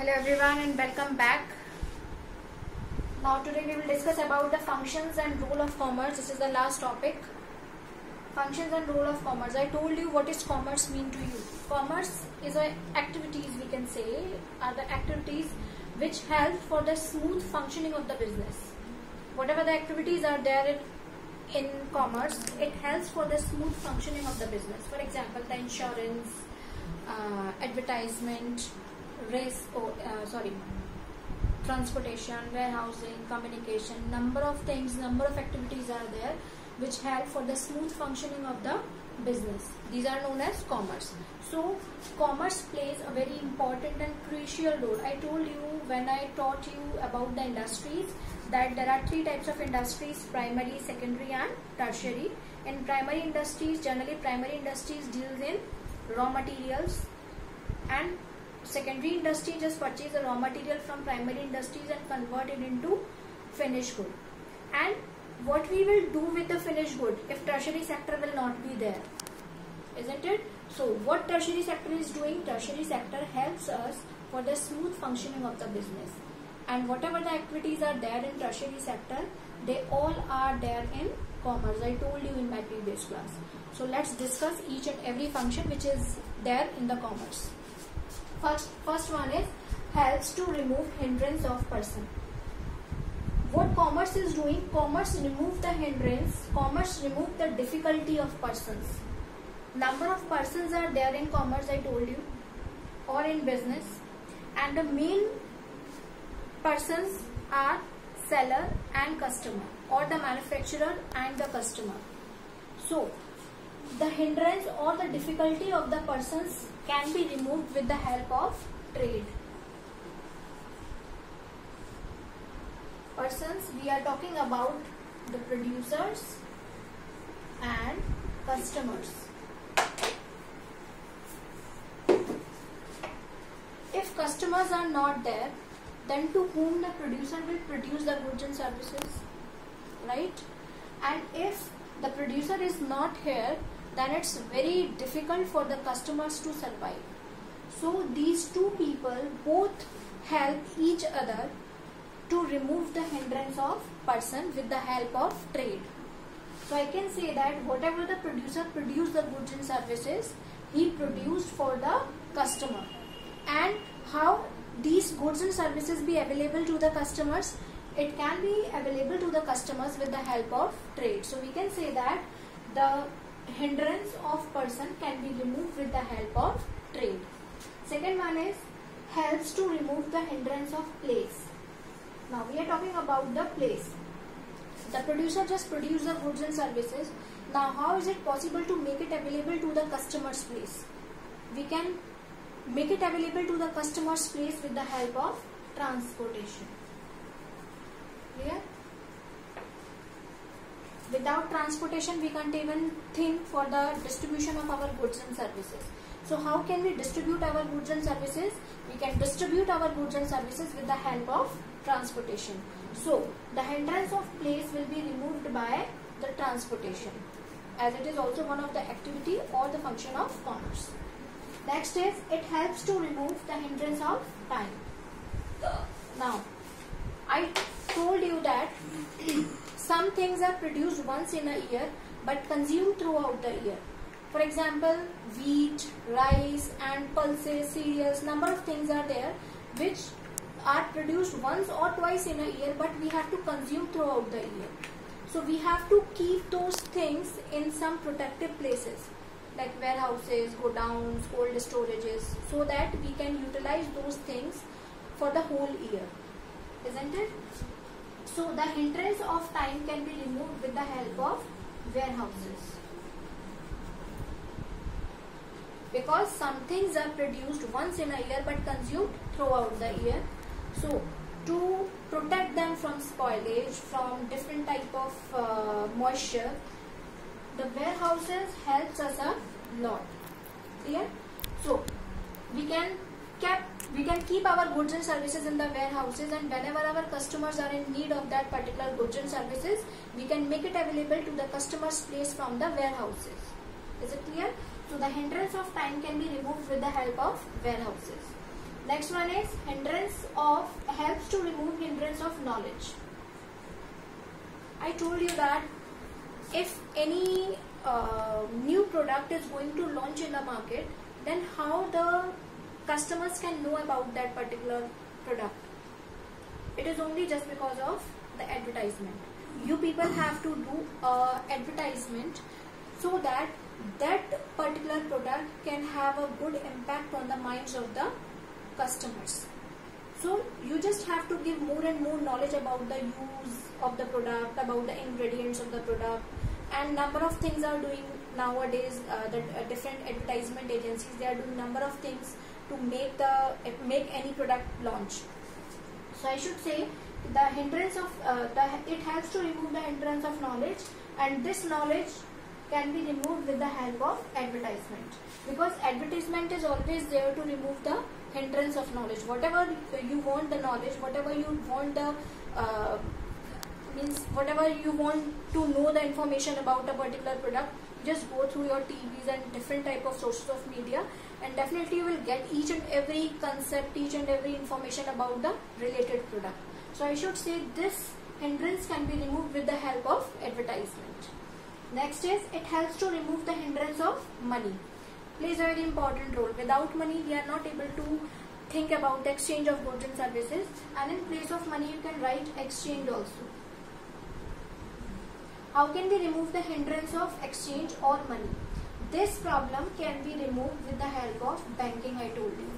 Hello everyone and welcome back. Now today we will discuss about the functions and role of commerce. This is the last topic. Functions and role of commerce. I told you what is commerce mean to you. Commerce is activities, we can say, are the activities which help for the smooth functioning of the business. Whatever the activities are there in commerce, it helps for the smooth functioning of the business. For example, the insurance, advertisement, transportation, warehousing, communication, number of things, number of activities are there which help for the smooth functioning of the business. These are known as commerce. So commerce plays a very important and crucial role. I told you when I taught you about the industries that there are three types of industries: primary, secondary and tertiary. In primary industries, generally primary industries deals in raw materials, and secondary industry just purchase the raw material from primary industries and convert it into finished good. And what we will do with the finished good if tertiary sector will not be there, isn't it? So what tertiary sector is doing? Tertiary sector helps us for the smooth functioning of the business, and whatever the activities are there in tertiary sector, they all are there in commerce. I told you in my previous class. So let's discuss each and every function which is there in the commerce. First one is helps to remove hindrance of person. What commerce is doing? Commerce remove the hindrance. Commerce remove the difficulty of persons. Number of persons are there in commerce, I told you, or in business, and the main persons are seller and customer, or the manufacturer and the customer. So the hindrance or the difficulty of the persons can be removed with the help of trade. Persons, we are talking about the producers and customers. If customers are not there, then to whom the producer will produce the goods and services, right? And if the producer is not here, then it's very difficult for the customers to survive. So these two people both help each other to remove the hindrance of person with the help of trade. So I can say that whatever the producer produced the goods and services, he produced for the customer. And how these goods and services be available to the customers? It can be available to the customers with the help of trade. So we can say that the hindrance of person can be removed with the help of trade. Second one is helps to remove the hindrance of place. Now we are talking about the place. The producer just produced the goods and services. Now how is it possible to make it available to the customer's place? We can make it available to the customer's place with the help of transportation. Clear? Without transportation, we can't even think for the distribution of our goods and services. So how can we distribute our goods and services? We can distribute our goods and services with the help of transportation. So the hindrance of place will be removed by the transportation, as it is also one of the activity or the function of commerce. Next is it helps to remove the hindrance of time. Now I told you that some things are produced once in a year but consumed throughout the year. For example, wheat, rice and pulses, cereals, number of things are there which are produced once or twice in a year, but we have to consume throughout the year. So we have to keep those things in some protective places like warehouses, godowns, cold storages, so that we can utilize those things for the whole year, isn't it? So the hindrance of time can be removed with the help of warehouses, because some things are produced once in a year but consumed throughout the year. So to protect them from spoilage, from different type of moisture, the warehouses helps us a lot. Clear? So we can keep our goods and services in the warehouses, and whenever our customers are in need of that particular goods and services, we can make it available to the customer's place from the warehouses. Is it clear? So the hindrance of time can be removed with the help of warehouses. Next one is helps to remove hindrance of knowledge. I told you that if any new product is going to launch in the market, then how the customers can know about that particular product? It is only just because of the advertisement. You people have to do advertisement so that that particular product can have a good impact on the minds of the customers. So you just have to give more and more knowledge about the use of the product, about the ingredients of the product, and number of things are doing nowadays. The different advertisement agencies, they are doing number of things to make any product launch. So I should say the hindrance of it helps to remove the hindrance of knowledge, and this knowledge can be removed with the help of advertisement, because advertisement is always there to remove the hindrance of knowledge. Whatever you want the knowledge, whatever you want the whatever you want to know the information about a particular product, just go through your TVs and different type of sources of media, and definitely you will get each and every concept, each and every information about the related product. So I should say this hindrance can be removed with the help of advertisement. Next is it helps to remove the hindrance of money. Plays a very important role. Without money we are not able to think about the exchange of goods and services, and in place of money you can write exchange also. How can we remove the hindrance of exchange or money? This problem can be removed with the help of banking, I told you,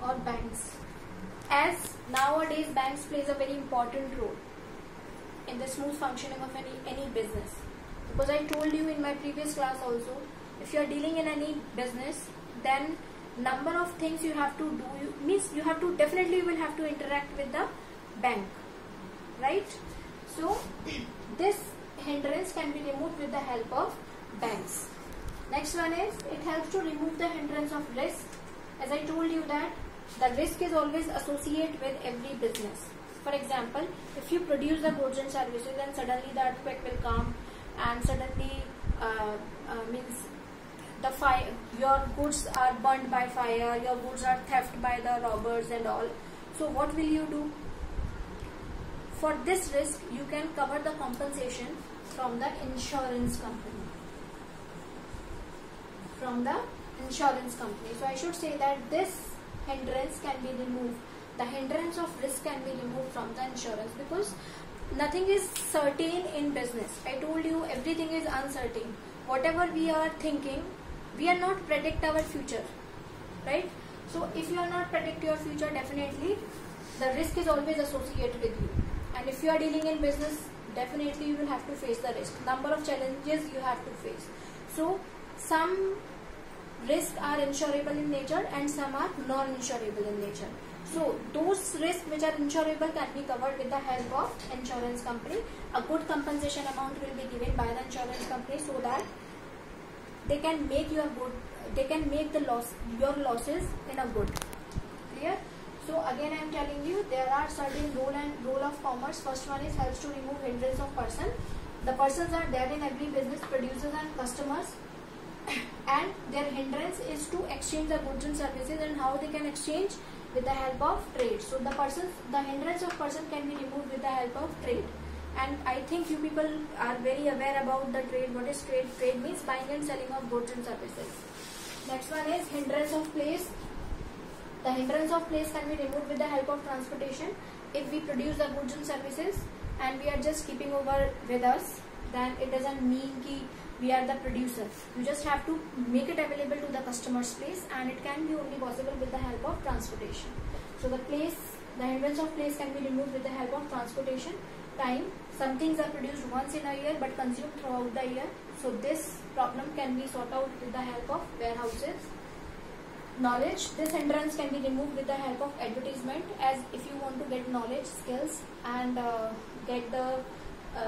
or banks. As nowadays banks plays a very important role in the smooth functioning of any business. Because I told you in my previous class also, if you are dealing in any business, then number of things you have to do, you have to definitely will have to interact with the bank, right? So this hindrance can be removed with the help of banks. Next one is it helps to remove the hindrance of risk. As I told you that the risk is always associated with every business. For example, if you produce the goods and services and suddenly the earthquake will come, and suddenly your goods are burned by fire, your goods are theft by the robbers and all. So what will you do? For this risk you can cover the compensation from the insurance company. So I should say that this hindrance can be removed. The hindrance of risk can be removed from the insurance, because nothing is certain in business. I told you everything is uncertain. Whatever we are thinking, we are not predict our future, right? So if you are not predict your future, definitely the risk is always associated with you. And if you are dealing in business, definitely you will have to face the risk. Number of challenges you have to face. So some risks are insurable in nature and some are non-insurable in nature. So those risks which are insurable can be covered with the help of insurance company. A good compensation amount will be given by the insurance company, so that they can make your losses in a good. Clear? So again I am telling you, there are certain role of commerce. First one is helps to remove hindrance of person. The persons are there in every business, producers and customers, and their hindrance is to exchange the goods and services, and how they can exchange with the help of trade. So the hindrance of person can be removed with the help of trade. And I think you people are very aware about the trade. What is trade? Trade means buying and selling of goods and services. Next one is hindrance of place. The hindrance of place can be removed with the help of transportation. If we produce the goods and services and we are just keeping over with us, then it doesn't mean that we are the producer. You just have to make it available to the customer's place, and it can be only possible with the help of transportation. So the hindrance of place can be removed with the help of transportation. Time, some things are produced once in a year but consumed throughout the year. So this problem can be sorted out with the help of warehouses. Knowledge, this hindrance can be removed with the help of advertisement, as if you want to get knowledge, skills, and get the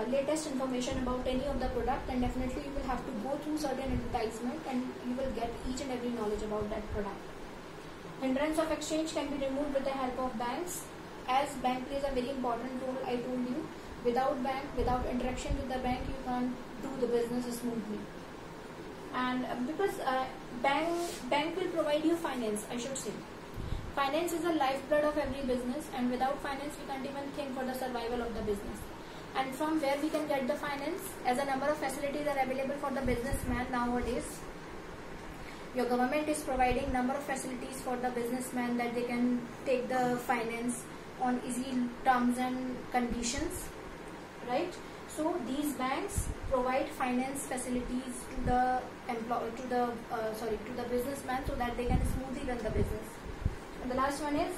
latest information about any of the product, then definitely you will have to go through certain advertisement and you will get each and every knowledge about that product. Hindrance of exchange can be removed with the help of banks, as bank plays a very important role. I told you, without bank, without interaction with the bank, you can't do the business smoothly. And because bank will provide you finance, I should say. Finance is the lifeblood of every business, and without finance we can't even think for the survival of the business. And from where we can get the finance? As a number of facilities are available for the businessman nowadays. Your government is providing number of facilities for the businessman that they can take the finance on easy terms and conditions, right? So these banks provide finance facilities to the businessman so that they can smoothly run the business. And the last one is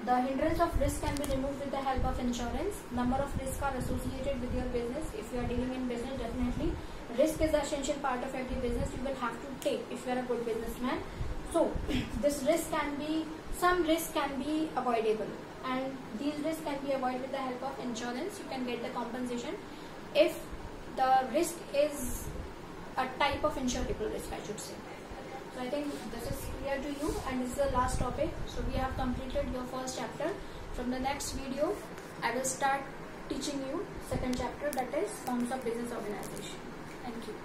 the hindrance of risk can be removed with the help of insurance. Number of risks are associated with your business. If you are dealing in business, definitely risk is the essential part of every business you will have to take if you are a good businessman. So this risk can be, some risk can be avoidable, and these risks can be avoided with the help of insurance. You can get the compensation if the risk is a type of insurable risk, I should say. So I think this is clear to you, and this is the last topic. So we have completed your first chapter. From the next video, I will start teaching you second chapter, that is forms of business organization. Thank you.